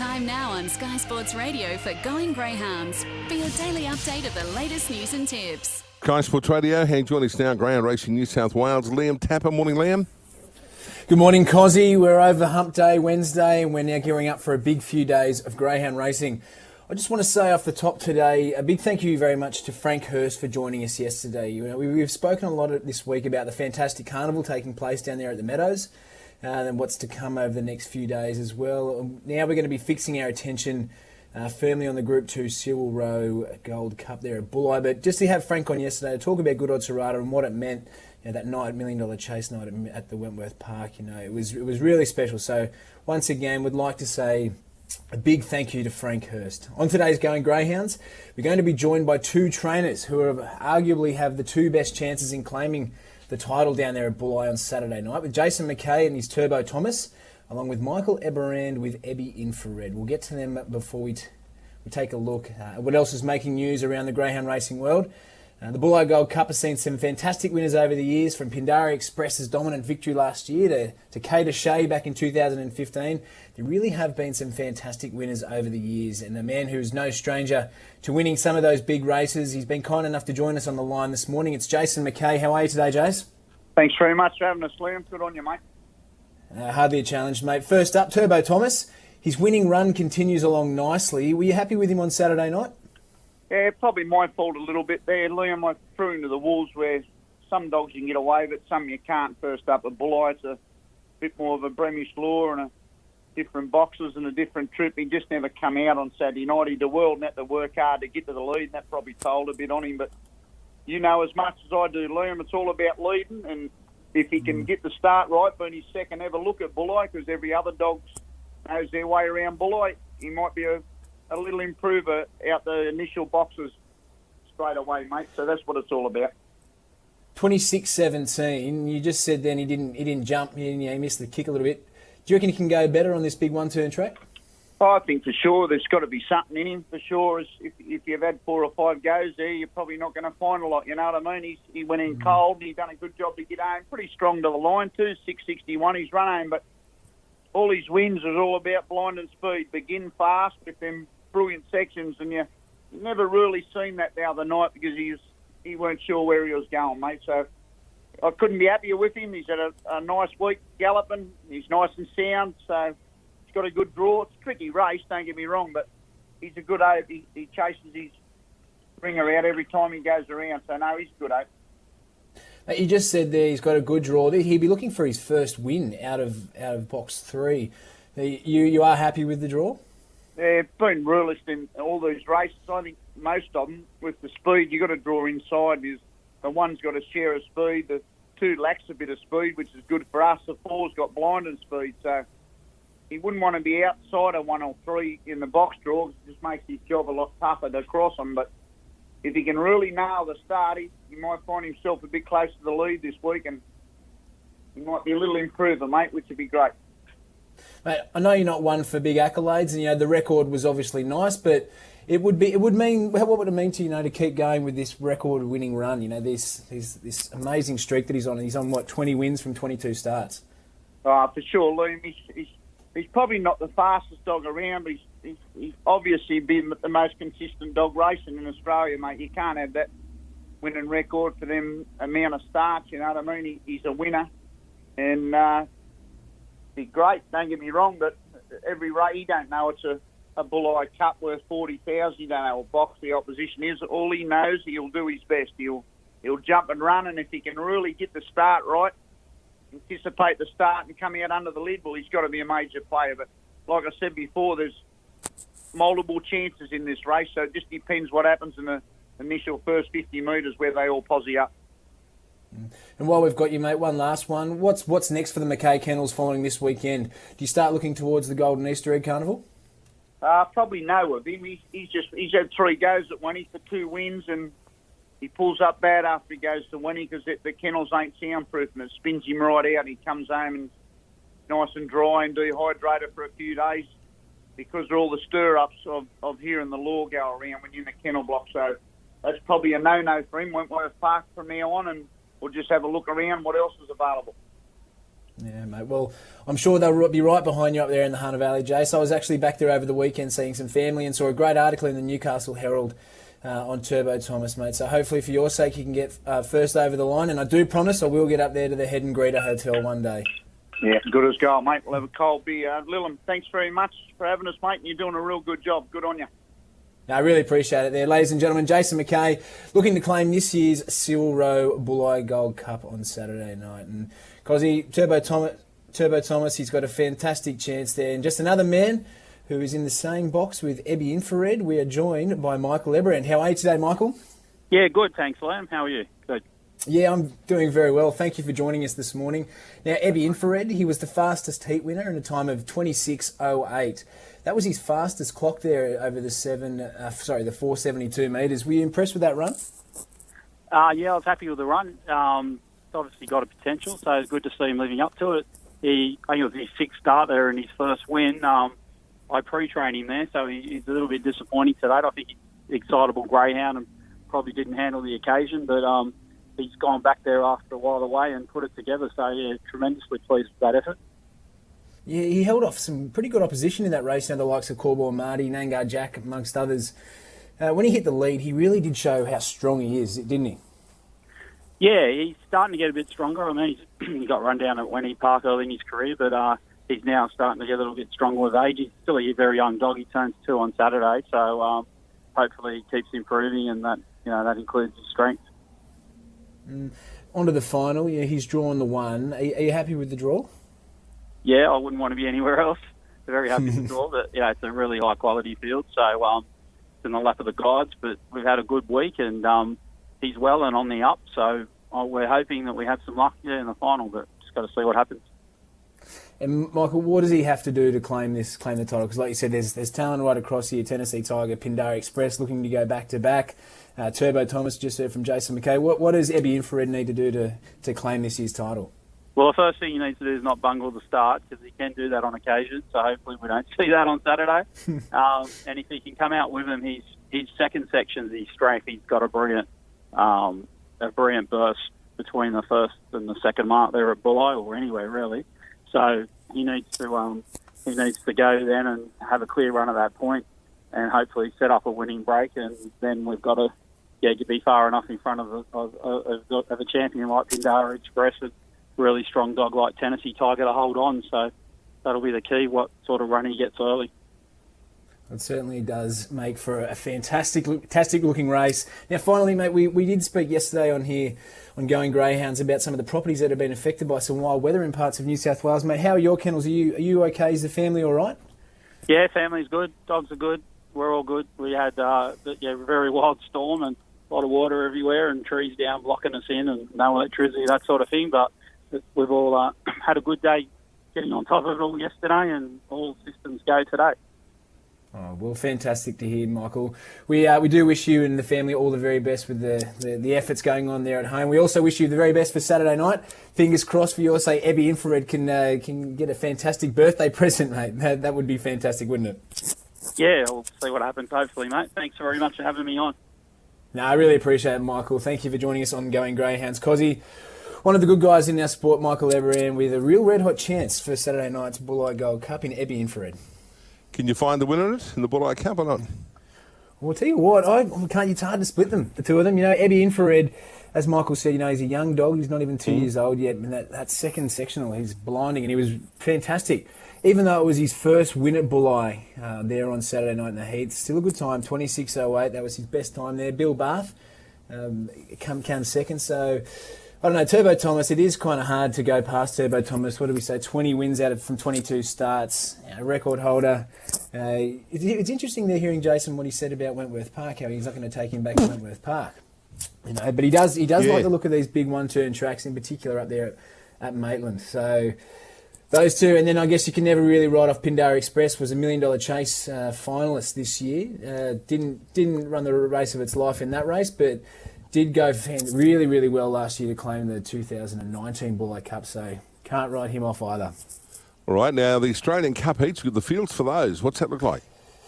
Time now on Sky Sports Radio for Going Greyhounds for your daily update of the latest news and tips. Sky Sports Radio, joining us now, Greyhound Racing New South Wales, Liam Tapper. Morning, Liam. Good morning, Cozzy. We're over Hump Day Wednesday and we're now gearing up for a big few days of greyhound racing. I just want to say off the top today, a big thank you very much to Frank Hurst for joining us yesterday. You know, we've spoken a lot this week about the fantastic carnival taking place down there at the Meadows, and what's to come over the next few days as well. Now we're going to be fixing our attention firmly on the Group 2 Cyril Rowe Gold Cup there at Bulli. But just to have Frank on yesterday to talk about Good Odds Serrata and what it meant, you know, that $9 million chase night at the Wentworth Park, you know, it was really special. So once again, would like to say a big thank you to Frank Hurst. On today's Going Greyhounds, we're going to be joined by two trainers who arguably have the two best chances in claiming the title down there at Bulli on Saturday night, with Jason Mackay and his Turbo Thomas, along with Michael Eberand with Ebby Infrared. We'll get to them before we take a look at what else is making news around the greyhound racing world. The Bulli Gold Cup has seen some fantastic winners over the years, from Pindari Express's dominant victory last year to Kate Shea back in 2015. There really have been some fantastic winners over the years, and a man who's no stranger to winning some of those big races. He's been kind enough to join us on the line this morning. It's Jason Mackay. How are you today, Jace? Thanks very much for having us, Liam. Good on you, mate. Hardly a challenge, mate. First up, Turbo Thomas. His winning run continues along nicely. Were you happy with him on Saturday night? Yeah, probably my fault a little bit there, Liam. I threw into the wolves where some dogs you can get away with, some you can't. First up at Bulli, it's a bit more of a Bremish law and a different boxes and a different trip. He just never come out on Saturday night. He did well and had to work hard to get to the lead, and that probably told a bit on him. But you know as much as I do, Liam, it's all about leading, and if he can get the start right, but his second ever look at Bulli, because every other dog knows their way around Bulli, he might be a little improver out the initial boxes straight away, mate. So that's what it's all about. 26-17. You just said then he didn't jump. He missed the kick a little bit. Do you reckon he can go better on this big one-turn track? I think for sure there's got to be something in him for sure. If you've had 4 or 5 goes there, you're probably not going to find a lot. You know what I mean? He went in cold. He's done a good job to get home. Pretty strong to the line too. 661. He's run home, but all his wins is all about blind and speed. Begin fast with them brilliant sections, and you never really seen that the other night because he weren't sure where he was going, mate. So I couldn't be happier with him. He's had a nice week galloping. He's nice and sound, so he's got a good draw. It's a tricky race, don't get me wrong, but he's a good ape. He chases his ringer out every time he goes around, so no, he's a good ape. You just said there he's got a good draw. He'd be looking for his first win out of box 3. You are happy with the draw? Yeah, been realist in all these races. I think most of them, with the speed, you've got to draw inside. The one's got a share of speed, the 2 lacks a bit of speed, which is good for us. The 4's got blind and speed, so he wouldn't want to be outside of 1 or 3 in the box draw. It just makes his job a lot tougher to cross them. But if he can really nail the start, he might find himself a bit close to the lead this week, and he might be a little improver, mate, which would be great. Mate, I know you're not one for big accolades, and the record was obviously nice, but what would it mean to to keep going with this record-winning run? This amazing streak that he's on. He's on 20 wins from 22 starts. For sure, Liam. He's probably not the fastest dog around, but he's obviously been the most consistent dog racing in Australia, mate. You can't have that winning record for them amount of starts. You know what I mean? He's a winner, and he's great. Don't get me wrong, but every race he don't know it's a Bulli Cup worth 40,000. He don't know what box the opposition is. All he knows, he'll do his best. He'll jump and run, and if he can really get the start right, anticipate the start and come out under the lid, well, he's got to be a major player. But like I said before, there's multiple chances in this race, so it just depends what happens in the initial first 50 metres where they all posse up. And while we've got you, mate, one last one. What's next for the Mackay Kennels following this weekend? Do you start looking towards the Golden Easter Egg Carnival? Probably no of him. He's had 3 goes at Winnie for 2 wins, and he pulls up bad after he goes to Winnie because the kennels ain't soundproof, and it spins him right out. He comes home and nice and dry and dehydrated for a few days because of all the stir-ups of hearing the law go around when you're in the kennel block. So that's probably a no-no for him. Wentworth Park from now on, and we'll just have a look around what else is available. Yeah, mate. Well, I'm sure they'll be right behind you up there in the Hunter Valley, Jace. I was actually back there over the weekend seeing some family and saw a great article in the Newcastle Herald on Turbo Thomas, mate. So hopefully for your sake you can get first over the line. And I do promise I will get up there to the Head and Greeter Hotel one day. Yeah, good as gold, mate. We'll have a cold beer. Lillam, thanks very much for having us, mate. You're doing a real good job. Good on you. I really appreciate it there. Ladies and gentlemen, Jason Mackay looking to claim this year's Cyril Rowe Bulli Gold Cup on Saturday night. And Cosy, Turbo Thomas, he's got a fantastic chance there. And just another man who is in the same box with Ebby Infrared. We are joined by Michael Eberand. How are you today, Michael? Yeah, good, thanks, Liam. How are you? Good. Yeah, I'm doing very well. Thank you for joining us this morning. Now, Ebby Infrared, he was the fastest heat winner in a time of 26.08. That was his fastest clock there over the 472 metres. Were you impressed with that run? Yeah, I was happy with the run. It's obviously got a potential, so it's good to see him living up to it. I think it was his sixth start there and his first win. I pre-trained him there, so he's a little bit disappointing today. I think he's an excitable greyhound and probably didn't handle the occasion, but he's gone back there after a while away and put it together. So, yeah, tremendously pleased with that effort. Yeah, he held off some pretty good opposition in that race, the likes of Corborn Marty, Nangar Jack, amongst others. When he hit the lead, he really did show how strong he is, didn't he? Yeah, he's starting to get a bit stronger. I mean, he got run down at Wenny Park early in his career, but he's now starting to get a little bit stronger with age. He's still a very young dog. He turns 2 on Saturday, so hopefully he keeps improving, and that includes his strength. On to the final. Yeah, he's drawn the 1. Are you happy with the draw? Yeah, I wouldn't want to be anywhere else. They're very happy to draw, but it's a really high quality field, so it's in the lap of the guides. But we've had a good week, and he's well and on the up, so we're hoping that we have some luck in the final, but just got to see what happens. And Michael, what does he have to do to claim the title? Because like you said, there's talent right across here. Tennessee Tiger, Pindara Express looking to go back to back. Turbo Thomas, just heard from Jason Mackay. What does Ebby Infrared need to do to claim this year's title? Well, the first thing he needs to do is not bungle the start, because he can do that on occasion, so hopefully we don't see that on Saturday. And if he can come out with him, his second section's his strength. He's got a brilliant burst between the first and the second mark there at Bulli, or anywhere really. So he needs to go then and have a clear run at that point, and hopefully set up a winning break. And then we've got to be far enough in front of a champion like Pindara Express, a really strong dog like Tennessee Tiger to hold on. So that'll be the key, what sort of run he gets early. It certainly does make for a fantastic looking race. Now, finally, mate, we did speak yesterday on here on Going Greyhounds about some of the properties that have been affected by some wild weather in parts of New South Wales. Mate, how are your kennels? Are you okay? Is the family all right? Yeah, family's good. Dogs are good. We're all good. We had a very wild storm and a lot of water everywhere and trees down blocking us in and no electricity, that sort of thing. But we've all had a good day getting on top of it all yesterday, and all systems go today. Oh, well, fantastic to hear, Michael. We do wish you and the family all the very best with the efforts going on there at home. We also wish you the very best for Saturday night. Fingers crossed for your sake, Ebby Infrared can get a fantastic birthday present, mate. That would be fantastic, wouldn't it? Yeah, we'll see what happens, hopefully, mate. Thanks very much for having me on. No, I really appreciate it, Michael. Thank you for joining us on Going Greyhounds. Cozzy, one of the good guys in our sport, Michael Eberand, with a real red-hot chance for Saturday night's Bulli Gold Cup in Ebby Infrared. Can you find the winner in the Bulli Cup or not? Well, I'll tell you what, it's hard to split them, the two of them. Ebby Infrared, as Michael said, he's a young dog. He's not even 2 years old yet. And that second sectional, he's blinding, and he was fantastic. Even though it was his first win at Bulli there on Saturday night in the heat, still a good time, 26.08. That was his best time there. Bill Bath came second. So, I don't know, Turbo Thomas, it is kind of hard to go past Turbo Thomas. What do we say, 20 wins from 22 starts, record holder. It's interesting there hearing Jason what he said about Wentworth Park, how he's not going to take him back to Wentworth Park. But he does like the look of these big one-turn tracks, in particular up there at Maitland. So those two, and then I guess you can never really write off Pindara Express, was $1 Million Chase finalist this year. Didn't run the race of its life in that race, but did go really, really well last year to claim the 2019 Bulli Cup, so can't write him off either. All right, now the Australian Cup heats, with the fields for those, what's that look like?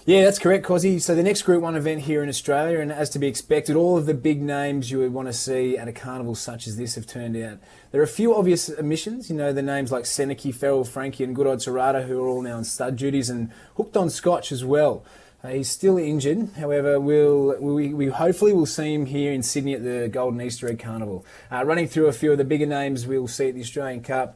Yeah, that's correct, Cozzy. So the next Group 1 event here in Australia, and as to be expected, all of the big names you would want to see at a carnival such as this have turned out. There are a few obvious omissions, the names like Seneki, Ferrell, Frankie and Good Odd Serrata, who are all now on stud duties, and Hooked on Scotch as well. He's still injured, however, we hopefully will see him here in Sydney at the Golden Easter Egg Carnival. Running through a few of the bigger names we'll see at the Australian Cup.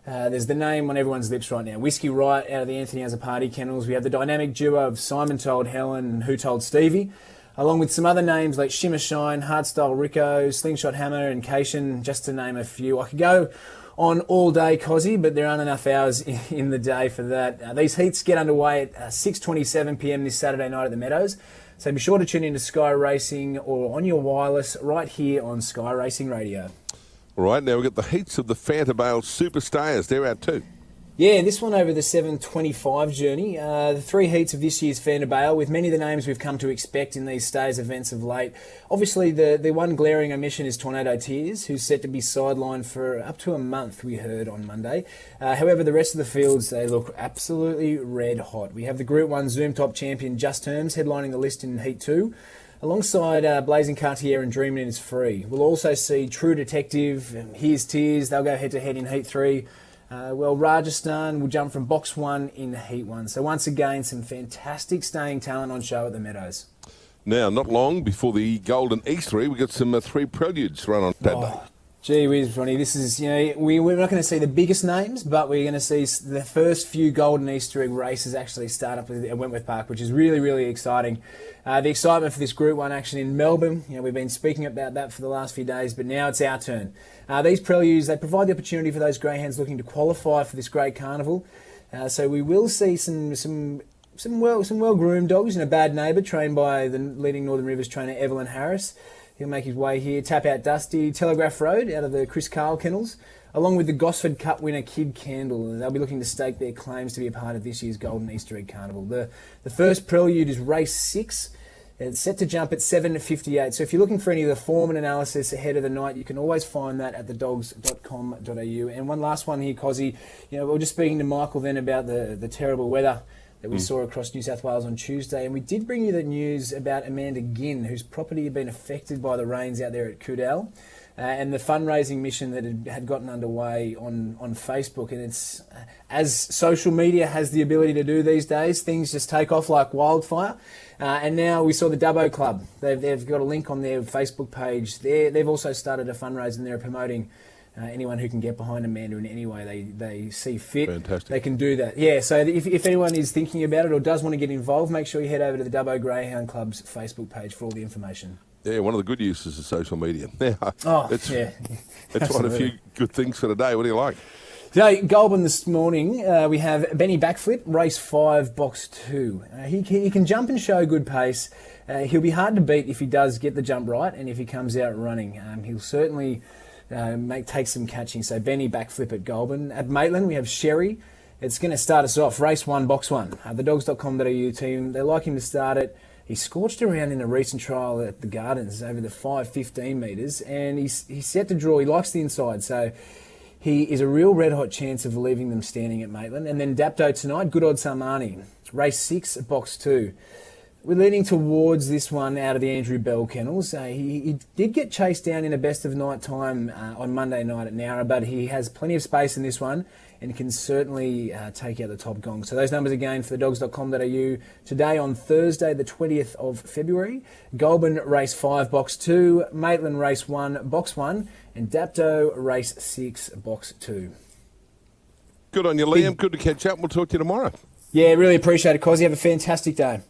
There's the name on everyone's lips right now, Whiskey Wright out of the Anthony As a Party Kennels. We have the dynamic duo of Simon Told Helen and Who Told Stevie, along with some other names like Shimmer Shine, Hardstyle Rico, Slingshot Hammer and Cation, just to name a few. I could go on all day, Cozzy, but there aren't enough hours in the day for that. These heats get underway at 6:27pm this Saturday night at the Meadows, so be sure to tune into Sky Racing or on your wireless right here on Sky Racing Radio. All right, now we've got the heats of the Fanta Bale Superstars. They're out too. Yeah, this one over the 7:25 journey. The three heats of this year's Fanta Bale, with many of the names we've come to expect in these stays events of late. Obviously, the one glaring omission is Tornado Tears, who's set to be sidelined for up to a month, we heard on Monday. However, the rest of the fields, they look absolutely red hot. We have the Group 1 Zoom Top champion Just Terms headlining the list in Heat 2. Alongside Blazing Cartier and Dreamin' Is Free. We'll also see True Detective and Here's Tears. They'll go head-to-head in Heat 3. Rajasthan will jump from Box 1 in Heat 1. So once again, some fantastic staying talent on show at the Meadows. Now, not long before the Golden Easter Egg, we've got some three preludes run on Saturday. Gee whiz, Ronnie, this is, we're not going to see the biggest names, but we're going to see the first few Golden Easter Egg races actually start up at Wentworth Park, which is really, really exciting. The excitement for this Group 1 action in Melbourne, we've been speaking about that for the last few days, but now it's our turn. These preludes, they provide the opportunity for those greyhounds looking to qualify for this great carnival. So we will see some well-groomed dogs, Bad Neighbour, trained by the leading Northern Rivers trainer Evelyn Harris. He'll make his way here. Tap Out Dusty, Telegraph Road out of the Chris Carl Kennels, along with the Gosford Cup winner Kid Candle. They'll be looking to stake their claims to be a part of this year's Golden Easter Egg Carnival. The first prelude is race 6. It's set to jump at 7:58. So if you're looking for any of the form and analysis ahead of the night, you can always find that at thedogs.com.au. And one last one here, Cozzy. We were just speaking to Michael then about the terrible weather that we saw across New South Wales on Tuesday, and we did bring you the news about Amanda Ginn, whose property had been affected by the rains out there at Coodale, and the fundraising mission that had gotten underway on Facebook. And it's, as social media has the ability to do these days, things just take off like wildfire. And now we saw the Dubbo Club. They've got a link on their Facebook page. They've also started a fundraiser, and they're promoting anyone who can get behind Amanda in any way they see fit. Fantastic. They can do that. Yeah, so if anyone is thinking about it or does want to get involved, make sure you head over to the Dubbo Greyhound Club's Facebook page for all the information. Yeah, one of the good uses of social media. Yeah, It's one of a few good things for today. What do you like? Today, Goulburn this morning, we have Benny Backflip, race 5, box 2. He can jump and show good pace. He'll be hard to beat if he does get the jump right and if he comes out running. He'll certainly take some catching. So Benny Backflip at Goulburn. At Maitland, we have Sherry. It's going to start us off. Race 1, box 1. The dogs.com.au team, they like him to start it. He scorched around in a recent trial at the Gardens over the 5:15 metres, and he's set to draw. He likes the inside, so he is a real red-hot chance of leaving them standing at Maitland. And then Dapto tonight, Good Odd Salmani. Race 6, box 2. We're leaning towards this one out of the Andrew Bell Kennels. He did get chased down in a best of night time on Monday night at Nowra, but he has plenty of space in this one and can certainly take out the top gong. So those numbers again for the dogs.com.au. Today on Thursday, the 20th of February, Goulburn race 5, box 2, Maitland race 1, box 1, and Dapto race 6, box 2. Good on you, Liam. Good to catch up. We'll talk to you tomorrow. Yeah, really appreciate it, Cozzy. Have a fantastic day.